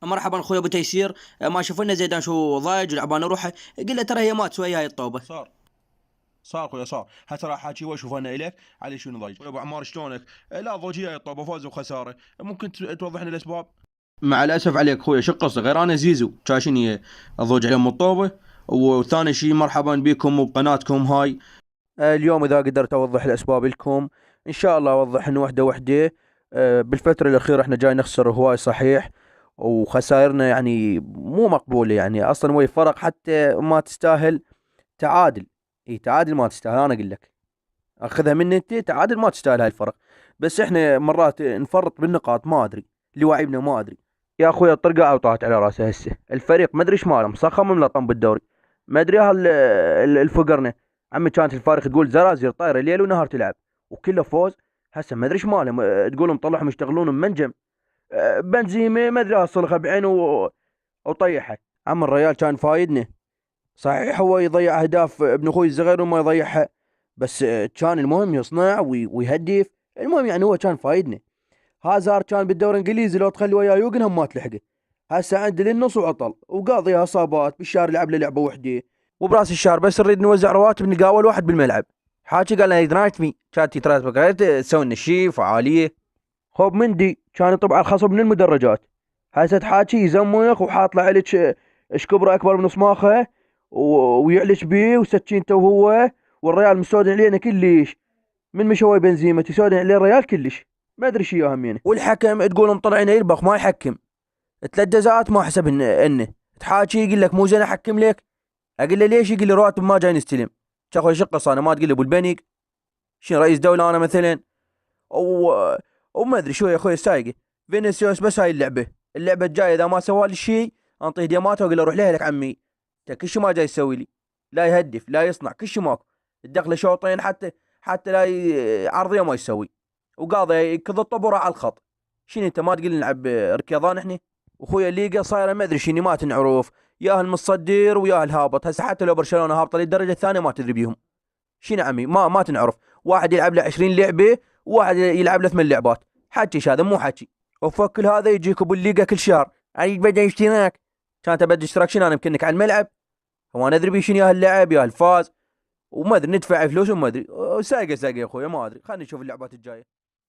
مرحبا اخوي ابو تيسير. ما شوفنا زيدان شو ضايج ولعبان نروح. قل له ترى هي مات شويه هاي الطوبه. صار اخويا صار. هسه راح احكي واشوف انا الك علي شنو ضايج يا ابو عمار شلونك؟ لا ضوجيه الطوبه فوز وخساره، ممكن توضح لي الاسباب؟ مع الاسف عليك اخويا، شو قصه؟ غير انا زيزو شاشني اضوج عليهم الطوبه. وثاني شيء مرحبا بكم وبقناتكم هاي. اليوم اذا قدرت اوضح الاسباب لكم ان شاء الله اوضح انه وحده وحده. بالفتره الاخيره احنا جاي نخسر هواي صحيح، وخسائرنا يعني مو مقبوله، يعني اصلا وي فرق حتى ما تستاهل تعادل. اي تعادل ما تستاهل، انا اقول لك اخذها مني انت، تعادل ما تستاهل هاي الفرق. بس احنا مرات نفرط بالنقاط، ما ادري لوعيبنا، ما ادري. يا اخوي الطرقه وطاحت على راسه هسه الفريق، ما ادري ايش ماله مصخم ملطم بالدوري. ما ادري الفقرنا. عمي كانت الفارق تقول زرازير طايره ليل ونهار تلعب وكله فوز. هسه ما ادري ايش ماله، تقول مطلعهم يشتغلون بمنجم. بنزيمه ما ادري اصلخه بعينه وطيحها. عم الريال كان فايدنا. صحيح هو يضيع اهداف ابن اخوي الصغير وما يضيعها، بس كان المهم يصنع ويهدف. المهم يعني هو كان فايدنا. هازار كان بالدوري الانجليزي لو تخلي وياه يوغنهم ما تلحقه. هسه عند للنص وعطل وقاضيها اصابات بالشهر، لعب له لعبه وحده. وبراس الشهر بس نريد نوزع رواتب نلقى اول واحد بالملعب. حاجه قال لي نايت كانت تراتبك غير تسوي لنا شيء فعاليه. خوب مندي كان يطب على الخصم من المدرجات. هسه تحاكي يزمخ وحاط له عليك ايش كبره اكبر من صماخه ويعلش بيه وسكينته وهو. والريال مسودن علينا كلش. من مشوي بنزيما تسودن عليه الريال كلش. ما ادري شو همينه. والحكم تقول مطلعنا يلبخ ما يحكم. 3 جزاءات ما حسب انه تحاكي يقول لك مو زين احكم لك. اقول له ليش؟ يقول لي رواتب ما جاي نستلم. يا اخوي شقص انا؟ ما تقول لي ابو البنيك شنو رئيس دوله انا مثلا؟ و... وما ادري شو يا اخوي سايقه. فينيسيوس بس هاي اللعبه الجايه اذا ما سوى لي شيء انطيه ديماته واقول له روح لك عمي. انت كل شيء ما جاي يسوي لي. لا يهدف لا يصنع، كل شيء ماكو. الدخله شوطين حتى لا عرضيه ما يسوي. وقاضي يكض الطبوره على الخط. شنو انت ما تقول لي نلعب ركيضان احنا؟ واخويا الليجا صايره ما ادري شنو، ما تنعرف. يا المتصدر ويا الهابط. هسه حتى لو برشلونه هابطه للدرجه الثانيه ما تدري بيهم. شنو عمي؟ ما تنعرف. واحد يلعب له 20 لعبه وواحد يلعب له 8 لعبات. حكيش هذا مو حكي. وفك هذا يجيك ابو الليجا كل شهر يعني بدي اشتراك. كانت ابدي اشتراك شنو انا يمكنك على الملعب؟ هو انا ادري بيه شنو يا هاللعب يا الفاز. وما ادري ندفع فلوس وما ادري. سايقه يا اخويا، ما ادري. خلينا نشوف اللعبات الجايه.